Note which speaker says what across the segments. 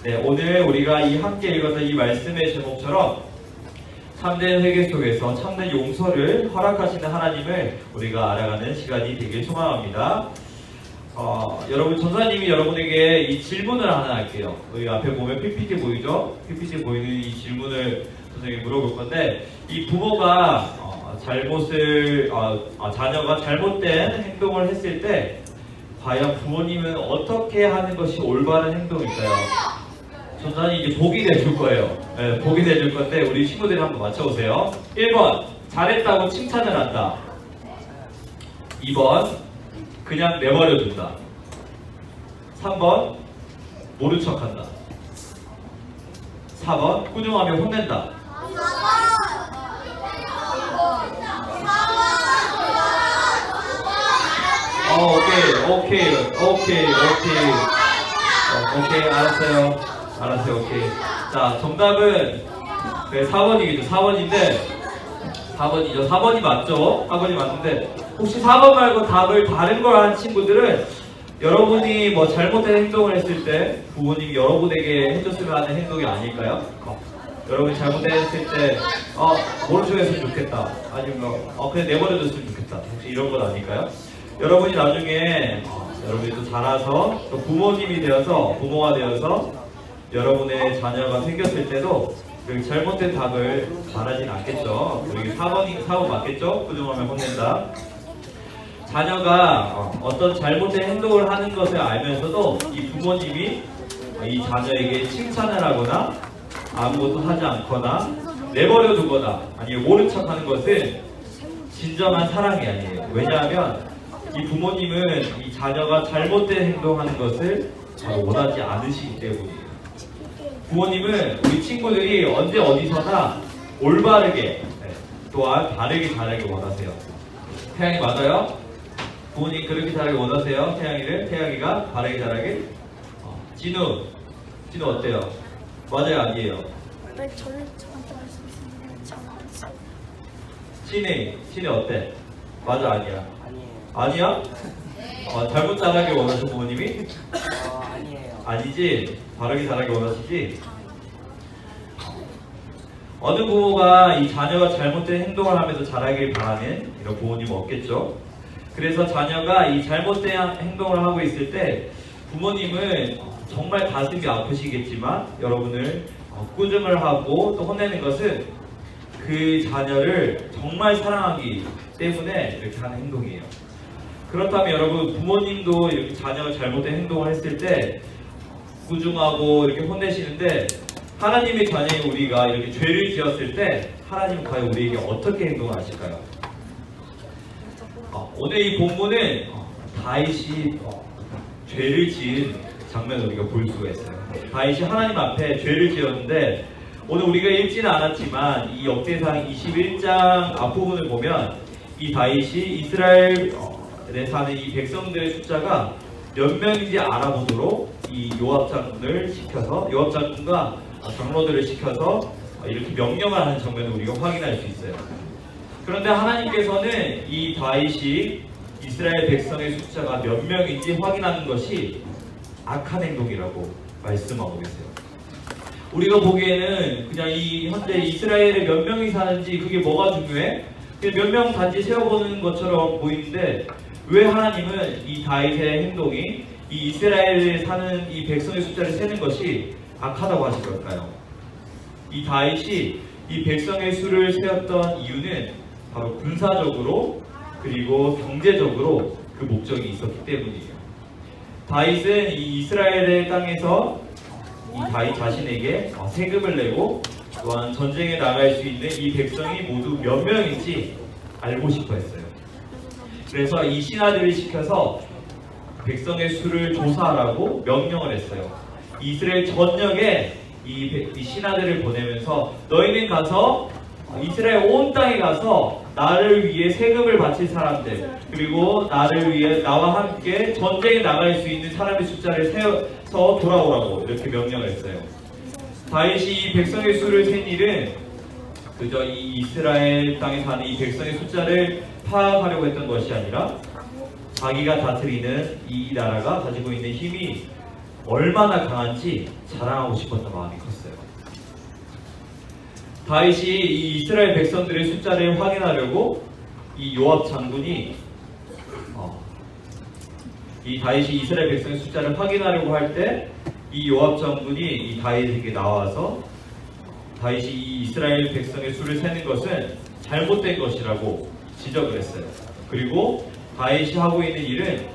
Speaker 1: 네, 오늘 우리가 함께 읽었던 이 말씀의 제목처럼 참된 회개 속에서 참된 용서를 허락하시는 하나님을 우리가 알아가는 시간이 되길 소망합니다. 여러분, 전사님이 여러분에게 이 질문을 하나 할게요. 여기 앞에 보면 PPT 보이죠? PPT 보이는 이 질문을 선생님이 물어볼 건데, 이 부모가 자녀가 잘못된 행동을 했을 때 과연 부모님은 어떻게 하는 것이 올바른 행동일까요? 전사님 이제 보기 내줄 거예요. 네, 보기 내줄 건데 우리 친구들이 한번 맞춰보세요. 1번 잘했다고 칭찬을 한다. 2번 그냥 내버려둔다. 3번 모른 척한다. 4번 꾸중하며 혼낸다. 오케이, 알았어요, 오케이. 자, 정답은 4번이겠죠. 4번이죠. 4번이 맞죠? 4번이 맞는데, 혹시 4번 말고 답을 다른 걸 한 친구들은 여러분이 뭐 잘못된 행동을 했을 때 부모님이 여러분에게 해줬으면 하는 행동이 아닐까요? 여러분이 잘못했을 때, 모른 척 했으면 좋겠다. 아니면, 그냥 내버려뒀으면 좋겠다. 혹시 이런 건 아닐까요? 여러분이 나중에, 여러분이 또 자라서, 또 부모가 되어서, 여러분의 자녀가 생겼을 때도, 잘못된 답을 말하진 않겠죠. 여기 4번 맞겠죠? 꾸중하면 혼낸다. 자녀가 어떤 잘못된 행동을 하는 것을 알면서도 이 부모님이 이 자녀에게 칭찬을 하거나 아무것도 하지 않거나 내버려 두거나 아니면 모른 척 하는 것은 진정한 사랑이 아니에요. 왜냐하면 이 부모님은 이 자녀가 잘못된 행동하는 것을 원하지 않으시기 때문이에요. 부모님은 우리 친구들이 언제 어디서나 올바르게 또한 바르게 자라길 원하세요. 태양이 맞아요? 부모님 그렇게 자라길 원하세요? 태양이가 바르게 자라길? 진우 어때요? 맞아요, 아니에요?
Speaker 2: 네, 저한테 말씀하시는
Speaker 1: 신이 어때? 맞아, 아니야? 아니야? 잘못 자라길 원하시는 부모님이?
Speaker 3: 아니에요.
Speaker 1: 아니지? 바르게 자라길 원하시지? 어느 부모가 이 자녀가 잘못된 행동을 하면서 자라길 바라는 이런 부모님은 없겠죠? 그래서 자녀가 이 잘못된 행동을 하고 있을 때 부모님은 정말 가슴이 아프시겠지만 여러분을 꾸중을 하고 또 혼내는 것은 그 자녀를 정말 사랑하기 때문에 이렇게 하는 행동이에요. 그렇다면 여러분, 부모님도 이렇게 자녀가 잘못된 행동을 했을 때 꾸중하고 이렇게 혼내시는데, 하나님의 자녀인 우리가 이렇게 죄를 지었을 때 하나님은 과연 우리에게 어떻게 행동을 하실까요? 오늘 이 본문은 다윗이 죄를 지은 장면을 우리가 볼 수가 있어요. 다윗이 하나님 앞에 죄를 지었는데, 오늘 우리가 읽지는 않았지만 이 역대상 21장 앞부분을 보면 이 다윗이 이스라엘에 사는 이 백성들의 숫자가 몇 명인지 알아보도록 이 요압 장군과 장로들을 시켜서 이렇게 명령을 하는 장면을 우리가 확인할 수 있어요. 그런데 하나님께서는 이 다윗이 이스라엘 백성의 숫자가 몇 명인지 확인하는 것이 악한 행동이라고 말씀하고 계세요. 우리가 보기에는 그냥 이 현재 이스라엘에 몇 명이 사는지 그게 뭐가 중요해? 그냥 몇 명 단지 세워보는 것처럼 보이는데, 왜 하나님은 이 다윗의 행동이 이 이스라엘에 사는 이 백성의 숫자를 세는 것이 악하다고 하실 걸까요? 이 다윗이 이 백성의 수를 세웠던 이유는 바로 군사적으로 그리고 경제적으로 그 목적이 있었기 때문이에요. 다윗은 이 이스라엘의 땅에서 이 다윗 자신에게 세금을 내고 또한 전쟁에 나갈 수 있는 이 백성이 모두 몇 명인지 알고 싶어 했어요. 그래서 이 신하들을 시켜서 백성의 수를 조사하라고 명령을 했어요. 이스라엘 전역에 이 신하들을 보내면서 너희는 가서 이스라엘 온 땅에 가서 나를 위해 세금을 바칠 사람들, 그리고 나를 위해 나와 함께 전쟁에 나갈 수 있는 사람의 숫자를 세워서 돌아오라고 이렇게 명령을 했어요. 다윗이 이 백성의 수를 센 일은 그저 이 이스라엘 땅에 사는 이 백성의 숫자를 파악하려고 했던 것이 아니라 자기가 다스리는 이 나라가 가지고 있는 힘이 얼마나 강한지 자랑하고 싶었던 마음이 컸어요. 다윗이 이 이스라엘 백성들의 숫자를 확인하려고 이 요압 장군이 이 다윗이 이스라엘 백성의 숫자를 확인하려고 할 때 이 요압 장군이 이 다윗에게 나와서 다윗이 이 이스라엘 백성의 수를 세는 것은 잘못된 것이라고 지적을 했어요. 그리고 다윗이 하고 있는 일은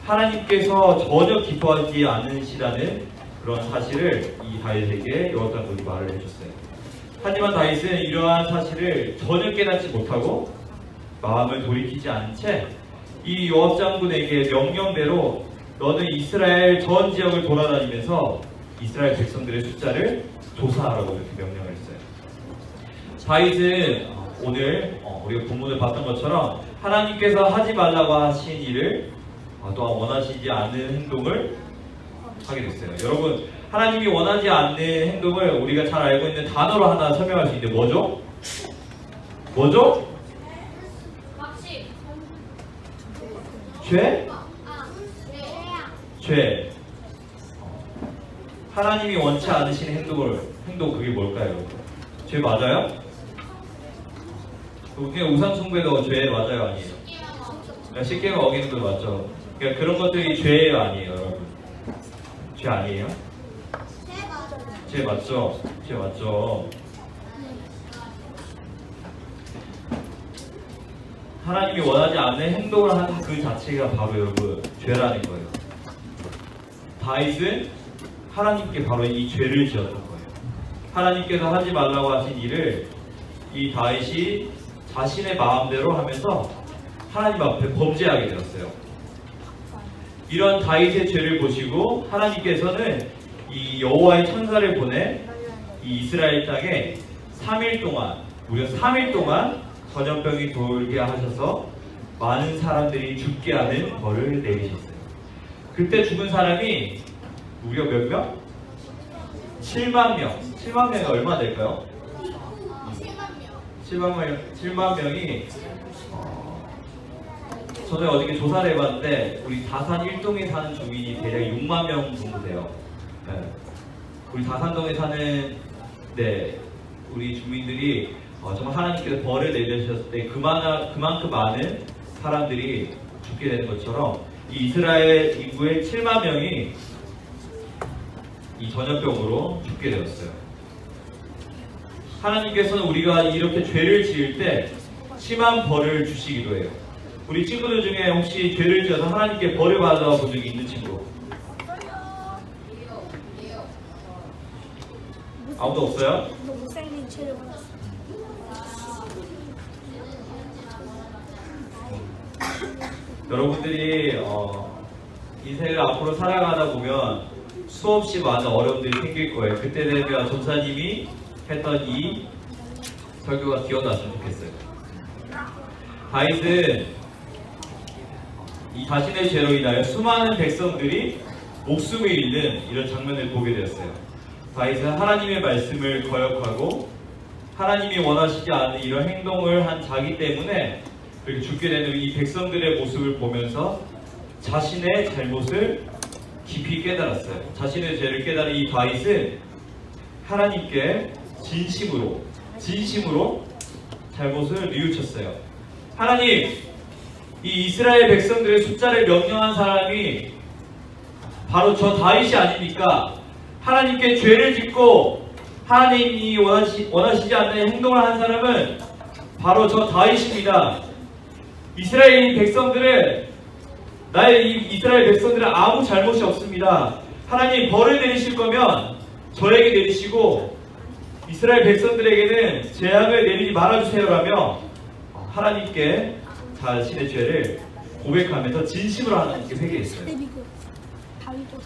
Speaker 1: 하나님께서 전혀 기뻐하지 않으시다는 그런 사실을 이 다윗에게 요압 장군이 말을 해줬어요. 하지만 다윗은 이러한 사실을 전혀 깨닫지 못하고 마음을 돌이키지 않은 채 이 요압 장군에게 명령대로 너는 이스라엘 전 지역을 돌아다니면서 이스라엘 백성들의 숫자를 조사하라고 이렇게 명령을 했어요. 다윗은 오늘 우리가 본문을 봤던 것처럼 하나님께서 하지 말라고 하신 일을 또한 원하시지 않는 행동을 하게 됐어요. 여러분, 하나님이 원하지 않는 행동을 우리가 잘 알고 있는 단어로 하나 설명할 수 있는데 뭐죠? 뭐죠? 죄? 죄. 하나님이 원치 않으시는 행동 그게 뭘까요? 죄 맞아요? 그냥 우상 숭배도 죄 맞아요, 아니에요? 십계명 어기는 거 맞죠? 그러니까 그런 것들이 죄예요, 아니에요, 여러분? 죄 아니에요? 죄 맞죠? 죄 맞죠? 하나님이 원하지 않는 행동을 하는 그 자체가 바로 여러분 죄라는 거예요. 다윗은 하나님께 바로 이 죄를 지었던 거예요. 하나님께서 하지 말라고 하신 일을 이 다윗이 자신의 마음대로 하면서 하나님 앞에 범죄하게 되었어요. 이런 다윗의 죄를 보시고 하나님께서는 이 여호와의 천사를 보내 이 이스라엘 땅에 3일 동안 무려 3일 동안 전염병이 돌게 하셔서 많은 사람들이 죽게 하는 벌을 내리셨어요. 그때 죽은 사람이 무려 몇 명? 7만 명. 7만 명이 얼마 될까요? 7만 명이 저는 어저께 조사를 해봤는데 우리 다산 1동에 사는 주민이 대략 6만 명 정도 돼요. 네. 우리 다산동에 사는 우리 주민들이 정말 하나님께서 벌을 내리셨을 때 그만큼 많은 사람들이 죽게 되는 것처럼 이 이스라엘 인구의 7만 명이 이 전염병으로 죽게 되었어요. 하나님께서는 우리가 이렇게 죄를 지을 때 심한 벌을 주시기도 해요. 우리 친구들 중에 혹시 죄를 지어서 하나님께 벌을 받아본 적이 있는 친구? 아무도 없어요?
Speaker 2: 목사님 죄를 받았어요.
Speaker 1: 여러분들이 인생을 앞으로 살아가다 보면 수없이 많은 어려움들이 생길 거예요. 그때 되면 전사님이 했던 이 설교가 기억났으면 좋겠어요. 다윗은 이 자신의 죄로 인하여 수많은 백성들이 목숨을 잃는 이런 장면을 보게 되었어요. 다윗은 하나님의 말씀을 거역하고 하나님이 원하시지 않는 이런 행동을 한 자기 때문에 이렇게 죽게 되는 이 백성들의 모습을 보면서 자신의 잘못을 깊이 깨달았어요. 자신의 죄를 깨달은 이 다윗은 하나님께 진심으로 잘못을 뉘우쳤어요. 하나님, 이 이스라엘 백성들의 숫자를 명령한 사람이 바로 저 다윗이 아닙니까? 하나님께 죄를 짓고 하나님이 원하시지 않는 행동을 한 사람은 바로 저 다윗입니다. 이스라엘 백성들은 나의 이스라엘 백성들은 아무 잘못이 없습니다. 하나님 벌을 내리실 거면 저에게 내리시고 이스라엘 백성들에게는 재앙을 내리지 말아주세요라며 하나님께 자신의 죄를 고백하면서 진심으로 하나님께 회개했어요.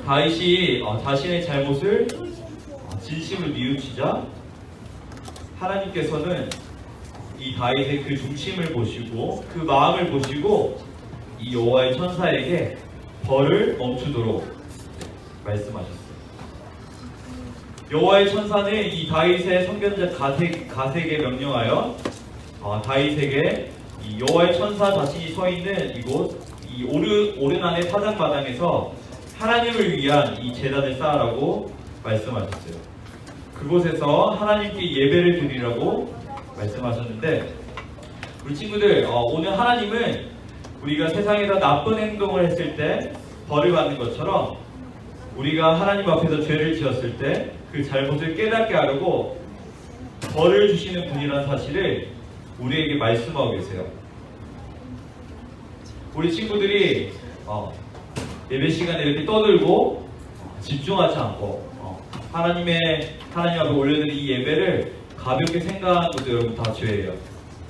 Speaker 1: 다윗이 자신의 잘못을 진심으로 뉘우치자 하나님께서는 이 다윗의 그 중심을 보시고 그 마음을 보시고 이 여호와의 천사에게 벌을 멈추도록 말씀하셨어요. 여호와의 천사는 이 다윗의 선견자 가색에 명령하여 다윗에게 이 여호와의 천사 자신이 서 있는 이곳 이 오르난의 사장마당에서 하나님을 위한 이 제단을 쌓으라고 말씀하셨어요. 그곳에서 하나님께 예배를 드리라고 말씀하셨는데, 우리 친구들, 오늘 하나님은 우리가 세상에서 나쁜 행동을 했을 때 벌을 받는 것처럼 우리가 하나님 앞에서 죄를 지었을 때 그 잘못을 깨닫게 하려고 벌을 주시는 분이라는 사실을 우리에게 말씀하고 계세요. 우리 친구들이 예배 시간에 이렇게 떠들고 집중하지 않고 하나님 앞에 올려드린 이 예배를 가볍게 생각하는 것도 여러분 다 죄예요.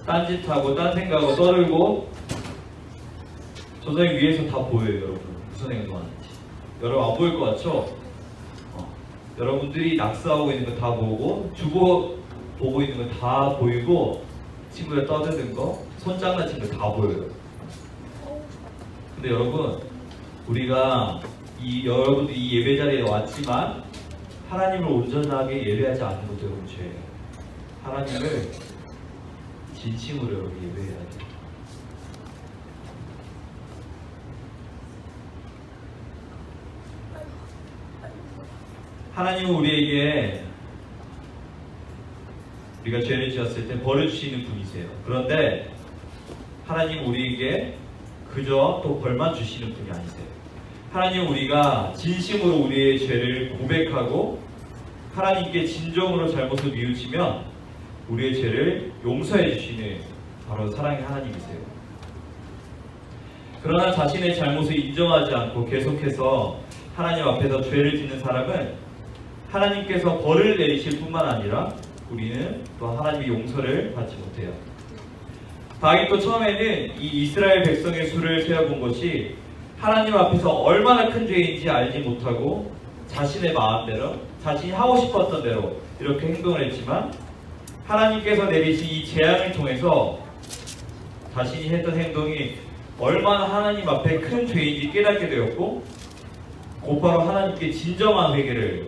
Speaker 1: 딴짓하고 딴 생각하고 떠들고 저장이 위에서 다 보여요. 여러분 무슨 행동하는지. 여러분 안 보일 것 같죠? 여러분들이 낙서하고 있는 거 다 보고 주보 보고 있는 거 다 보이고 친구가 떠드는 거 손장난친 거 다 보여요. 근데 여러분 우리가 여러분들이 이 예배 자리에 왔지만 하나님을 온전하게 예배하지 않는 것도 여러분 죄예요. 하나님을 진심으로 여러분 예배해야 돼요. 하나님은 우리에게 우리가 죄를 지었을 때 벌을 주시는 분이세요. 그런데 하나님은 우리에게 그저 또 벌만 주시는 분이 아니세요. 하나님은 우리가 진심으로 우리의 죄를 고백하고 하나님께 진정으로 잘못을 뉘우치면 우리의 죄를 용서해 주시는 바로 사랑의 하나님이세요. 그러나 자신의 잘못을 인정하지 않고 계속해서 하나님 앞에서 죄를 짓는 사람은 하나님께서 벌을 내리실 뿐만 아니라 우리는 또 하나님의 용서를 받지 못해요. 다윗도 처음에는 이 이스라엘 백성의 수를 세어본 것이 하나님 앞에서 얼마나 큰 죄인지 알지 못하고 자신의 마음대로 자신이 하고 싶었던 대로 이렇게 행동을 했지만 하나님께서 내리신 이 재앙을 통해서 자신이 했던 행동이 얼마나 하나님 앞에 큰 죄인지 깨닫게 되었고 곧바로 하나님께 진정한 회개를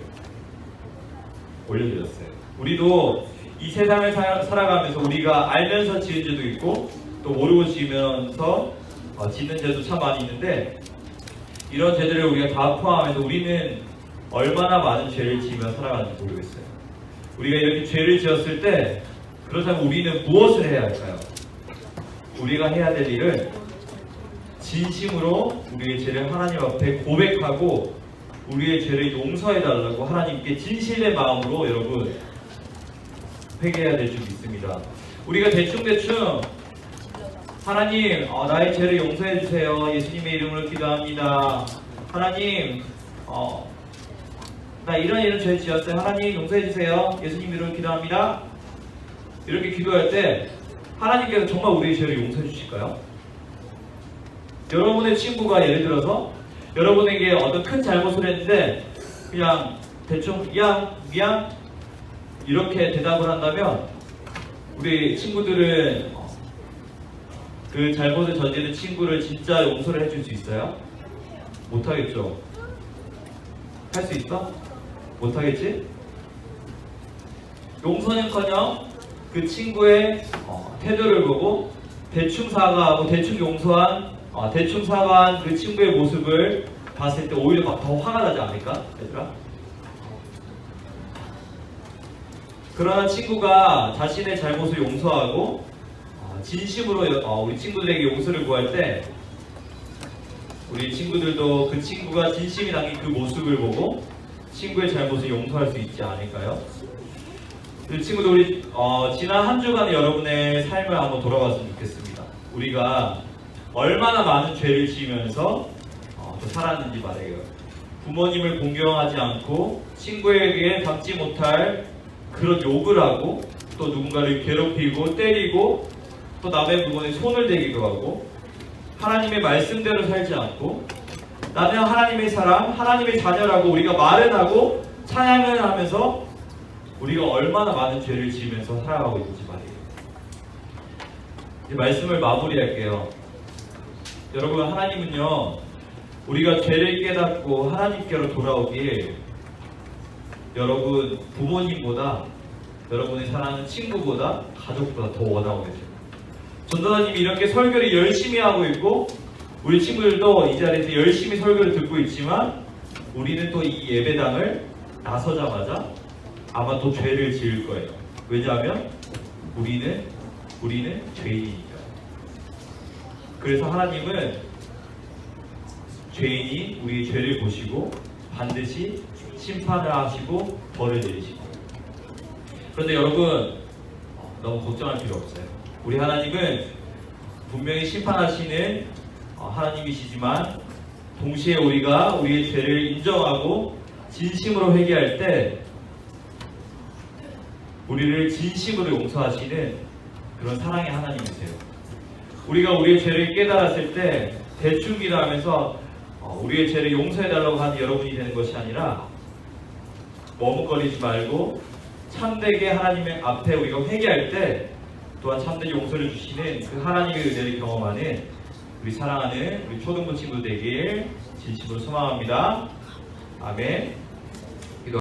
Speaker 1: 올려드렸어요. 우리도 이 세상을 살아가면서 우리가 알면서 지은 죄도 있고 또 모르고 지으면서 짓는 죄도 참 많이 있는데 이런 죄들을 우리가 다 포함해서 우리는 얼마나 많은 죄를 지으며 살아가는지 모르겠어요. 우리가 이렇게 죄를 지었을 때 그렇다면 우리는 무엇을 해야 할까요? 우리가 해야 될 일은 진심으로 우리의 죄를 하나님 앞에 고백하고 우리의 죄를 용서해달라고 하나님께 진실의 마음으로 여러분 회개해야 될 줄 믿습니다. 우리가 대충 하나님 나의 죄를 용서해 주세요. 예수님의 이름으로 기도합니다. 하나님 나 이런 죄 지었어요. 하나님 용서해 주세요. 예수님 이름으로 기도합니다. 이렇게 기도할 때 하나님께서 정말 우리의 죄를 용서해 주실까요? 여러분의 친구가 예를 들어서 여러분에게 어떤 큰 잘못을 했는데 그냥 대충 미안 이렇게 대답을 한다면 우리 친구들은 그 잘못을 저지른 친구를 진짜 용서를 해줄 수 있어요? 못하겠죠? 할 수 있어? 못하겠지? 용서는커녕 그 친구의 태도를 보고 대충 사과하고 대충 사과한 그 친구의 모습을 봤을 때 오히려 막 더 화가 나지 않을까? 얘들아? 그러나 친구가 자신의 잘못을 용서하고 진심으로 우리 친구들에게 용서를 구할 때 우리 친구들도 그 친구가 진심이 담긴 그 모습을 보고 친구의 잘못을 용서할 수 있지 않을까요? 그 친구들 우리 지난 한 주간의 여러분의 삶을 한번 돌아봤으면 좋겠습니다. 우리가 얼마나 많은 죄를 지으면서 살았는지 말이에요. 부모님을 공경하지 않고 친구에게 갚지 못할 그런 욕을 하고 또 누군가를 괴롭히고 때리고 또 남의 물건에 손을 대기도 하고 하나님의 말씀대로 살지 않고 나는 하나님의 사람, 하나님의 자녀라고 우리가 말은 하고 찬양을 하면서 우리가 얼마나 많은 죄를 지으면서 살아가고 있는지 말이에요. 이제 말씀을 마무리할게요. 여러분 하나님은요 우리가 죄를 깨닫고 하나님께로 돌아오길 여러분 부모님보다 여러분이 사랑하는 친구보다 가족보다 더 원하고 계세요. 전도사님이 이렇게 설교를 열심히 하고 있고 우리 친구들도 이 자리에서 열심히 설교를 듣고 있지만 우리는 또 이 예배당을 나서자마자 아마 또 죄를 지을 거예요. 왜냐하면 우리는 죄인이니까. 그래서 하나님은 죄인이 우리의 죄를 보시고 반드시 심판을 하시고 벌을 내리시고. 그런데 여러분 너무 걱정할 필요 없어요. 우리 하나님은 분명히 심판하시는 하나님이시지만 동시에 우리가 우리의 죄를 인정하고 진심으로 회개할 때 우리를 진심으로 용서하시는 그런 사랑의 하나님이세요. 우리가 우리의 죄를 깨달았을 때 대충 기도하면서 우리의 죄를 용서해달라고 하는 여러분이 되는 것이 아니라 머뭇거리지 말고 참되게 하나님의 앞에 우리가 회개할 때 또한 참된 용서를 주시는 그 하나님의 은혜를 경험하는 우리 사랑하는 우리 초등부 친구들 되길 진심으로 소망합니다. 아멘.